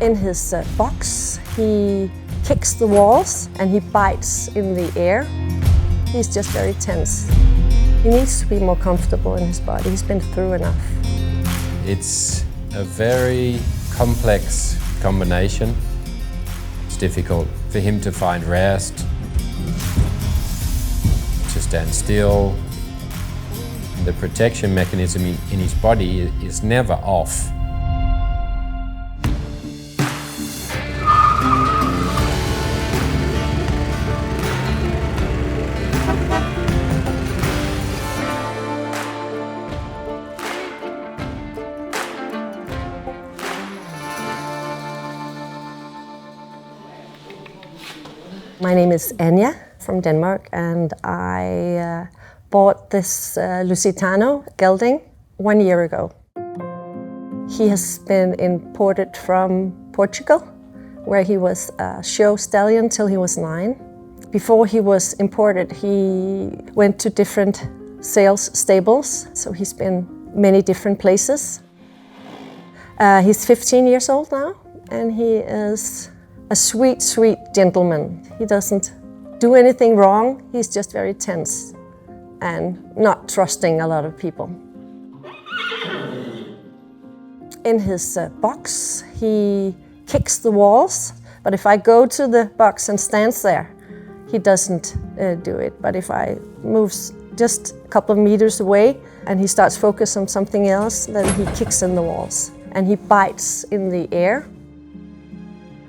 In his box, he kicks the walls and he bites in the air. He's just very tense. He needs to be more comfortable in his body. He's been through enough. It's a very complex combination. It's difficult for him to find rest, to stand still. The protection mechanism in his body is never off. My name is Anja from Denmark, and I bought this Lusitano gelding 1 year ago. He has been imported from Portugal, where he was a show stallion till he was 9. Before he was imported, he went to different sales stables, so he's been many different places. He's 15 years old now, and he is a sweet, sweet gentleman. He doesn't do anything wrong, he's just very tense and not trusting a lot of people. In his box, he kicks the walls, but if I go to the box and stands there, he doesn't do it. But if I move just a couple of meters away and he starts focus on something else, then he kicks in the walls and he bites in the air.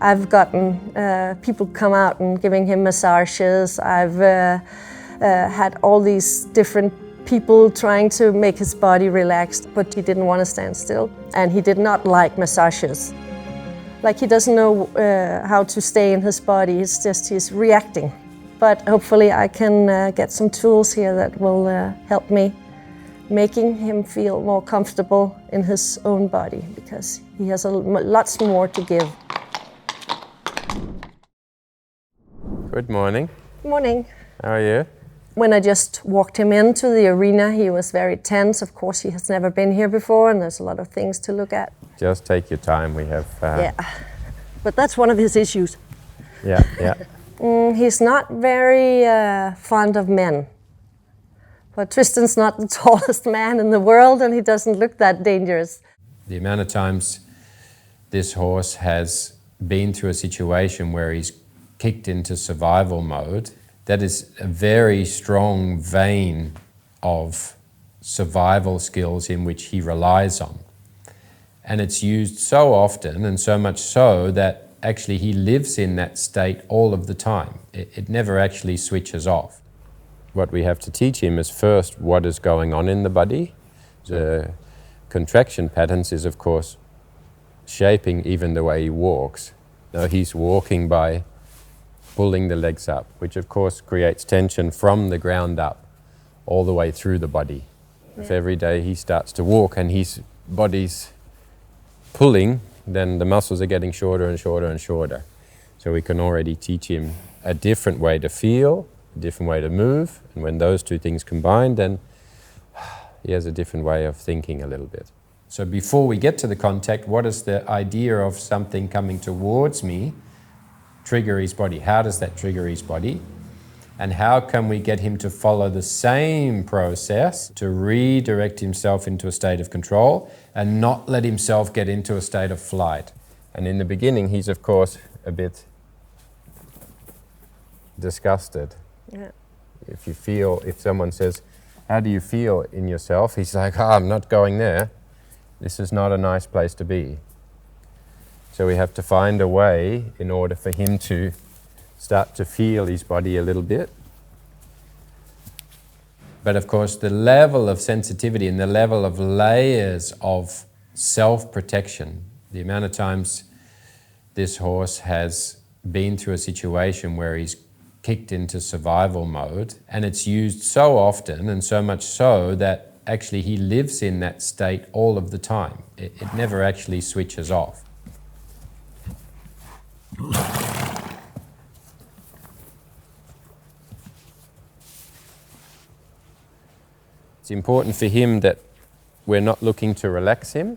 I've gotten people come out and giving him massages. I've had all these different people trying to make his body relaxed, but he didn't want to stand still. And he did not like massages. Like he doesn't know how to stay in his body, it's just he's reacting. But hopefully I can get some tools here that will help me, making him feel more comfortable in his own body, because he has lots more to give. Good morning. Morning. How are you? When I just walked him into the arena, he was very tense. Of course, he has never been here before, and there's a lot of things to look at. Just take your time. We have. Yeah, but that's one of his issues. Yeah, yeah. He's not very fond of men. But Tristan's not the tallest man in the world, and he doesn't look that dangerous. The amount of times this horse has been through a situation where he's kicked into survival mode, that is a very strong vein of survival skills in which he relies on. And it's used so often, and so much so that actually he lives in that state all of the time. It never actually switches off. What we have to teach him is first what is going on in the body. The contraction patterns is, of course, shaping even the way he walks. Now he's walking by pulling the legs up, which of course creates tension from the ground up all the way through the body. Yeah. If every day he starts to walk and his body's pulling, then the muscles are getting shorter and shorter and shorter. So we can already teach him a different way to feel, a different way to move, and when those two things combine, then he has a different way of thinking a little bit. So before we get to the contact, what is the idea of something coming towards me trigger his body? How does that trigger his body? And how can we get him to follow the same process to redirect himself into a state of control and not let himself get into a state of flight? And in the beginning, he's of course a bit disgusted. Yeah. If someone says, how do you feel in yourself? He's like, I'm not going there. This is not a nice place to be. So we have to find a way in order for him to start to feel his body a little bit. But of course, the level of sensitivity and the level of layers of self-protection, the amount of times this horse has been through a situation where he's kicked into survival mode, and it's used so often and so much so that actually he lives in that state all of the time. It never actually switches off. It's important for him that we're not looking to relax him,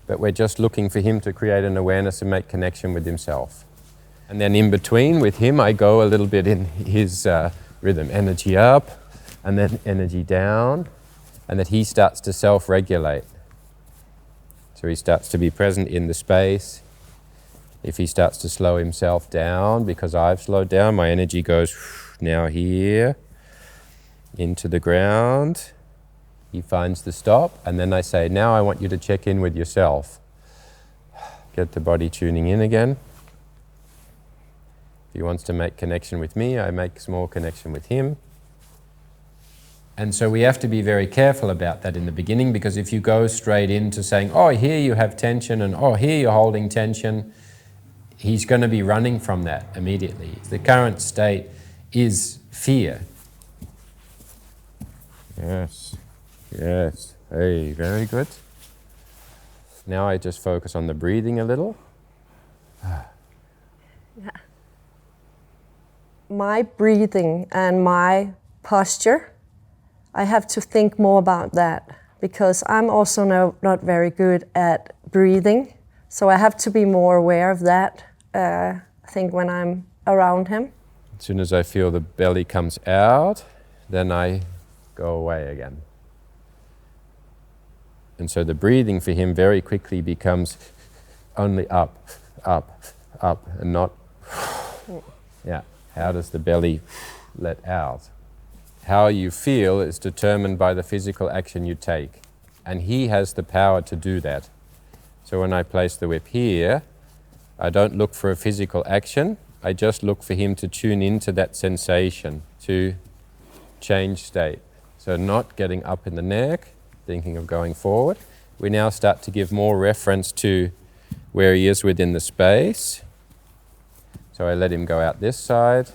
but we're just looking for him to create an awareness and make connection with himself. And then in between with him, I go a little bit in his rhythm, energy up and then energy down, and that he starts to self-regulate. So he starts to be present in the space. If he starts to slow himself down, because I've slowed down, my energy goes now here, into the ground. He finds the stop, and then I say, now I want you to check in with yourself. Get the body tuning in again. If he wants to make connection with me, I make small connection with him. And so we have to be very careful about that in the beginning, because if you go straight into saying, oh, here you have tension, and oh, here you're holding tension, he's going to be running from that immediately. The current state is fear. Yes, yes, hey, very good. Now I just focus on the breathing a little. Yeah. My breathing and my posture, I have to think more about that, because I'm also not very good at breathing. So I have to be more aware of that, I think, when I'm around him. As soon as I feel the belly comes out, then I go away again. And so the breathing for him very quickly becomes only up, up, up, and not, yeah. How does the belly let out? How you feel is determined by the physical action you take. And he has the power to do that. So when I place the whip here, I don't look for a physical action. I just look for him to tune into that sensation, to change state. So not getting up in the neck, thinking of going forward. We now start to give more reference to where he is within the space. So I let him go out this side.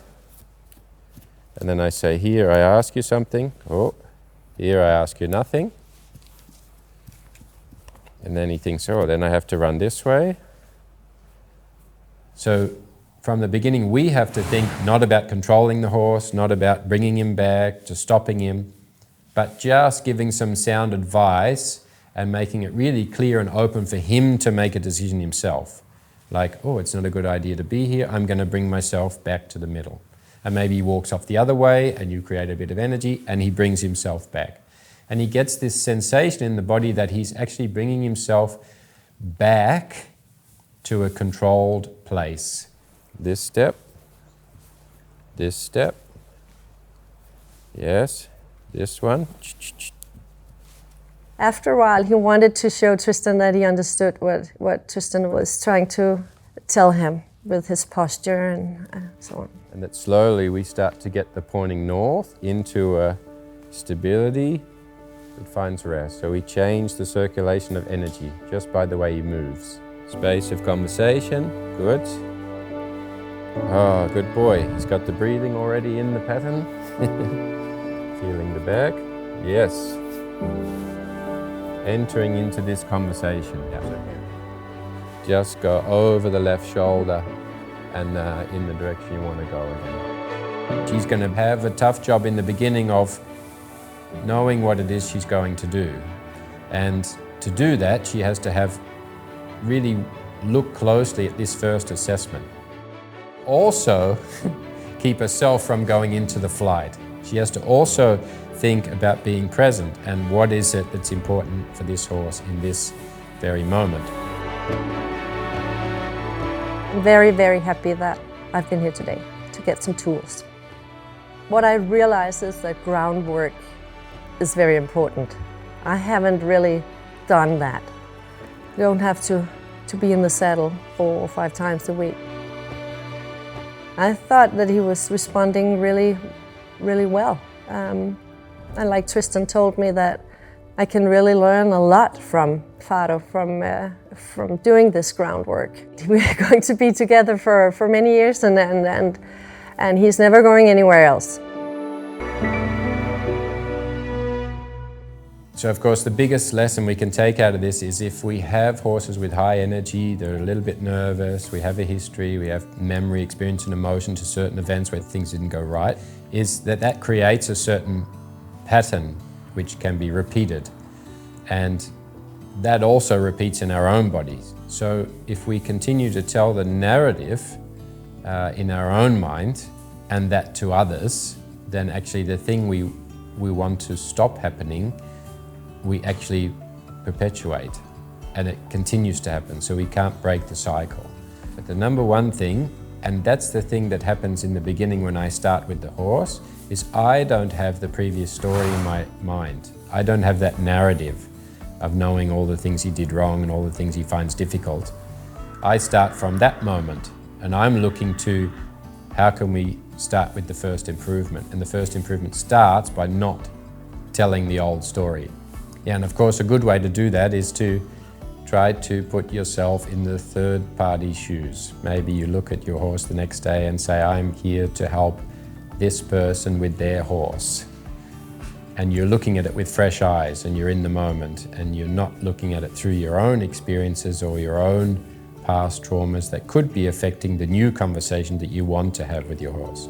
And then I say, here I ask you something. Oh, here I ask you nothing. And then he thinks, oh, then I have to run this way. So from the beginning, we have to think not about controlling the horse, not about bringing him back, to stopping him, but just giving some sound advice and making it really clear and open for him to make a decision himself. Like, oh, it's not a good idea to be here. I'm going to bring myself back to the middle. And maybe he walks off the other way and you create a bit of energy and he brings himself back. And he gets this sensation in the body that he's actually bringing himself back to a controlled place. This step. Yes. This one. After a while, he wanted to show Tristan that he understood what Tristan was trying to tell him with his posture and so on. And that slowly we start to get the pointing north into a stability that finds rest. So we change the circulation of energy just by the way he moves. Space of conversation, good. Oh, good boy. He's got the breathing already in the pattern. Feeling the back, yes. Entering into this conversation. Just go over the left shoulder and in the direction you want to go again. She's going to have a tough job in the beginning of knowing what it is she's going to do. And to do that, she has to have really look closely at this first assessment. Also, keep herself from going into the flight. She has to also think about being present and what is it that's important for this horse in this very moment. I'm very, very happy that I've been here today to get some tools. What I realize is that groundwork is very important. I haven't really done that. You don't have to be in the saddle 4 or 5 times a week. I thought that he was responding really, really well. And like Tristan told me that I can really learn a lot from Faldo, from doing this groundwork. We're going to be together for many years and he's never going anywhere else. So of course the biggest lesson we can take out of this is if we have horses with high energy, they're a little bit nervous, we have a history, we have memory, experience and emotion to certain events where things didn't go right, is that creates a certain pattern which can be repeated. And that also repeats in our own bodies. So if we continue to tell the narrative in our own mind and that to others, then actually the thing we want to stop happening, we actually perpetuate, and it continues to happen, so we can't break the cycle. But the number one thing, and that's the thing that happens in the beginning when I start with the horse, is I don't have the previous story in my mind. I don't have that narrative of knowing all the things he did wrong and all the things he finds difficult. I start from that moment, and I'm looking to how can we start with the first improvement. And the first improvement starts by not telling the old story. Yeah, and of course a good way to do that is to try to put yourself in the third party shoes. Maybe you look at your horse the next day and say, I'm here to help this person with their horse. And you're looking at it with fresh eyes and you're in the moment and you're not looking at it through your own experiences or your own past traumas that could be affecting the new conversation that you want to have with your horse.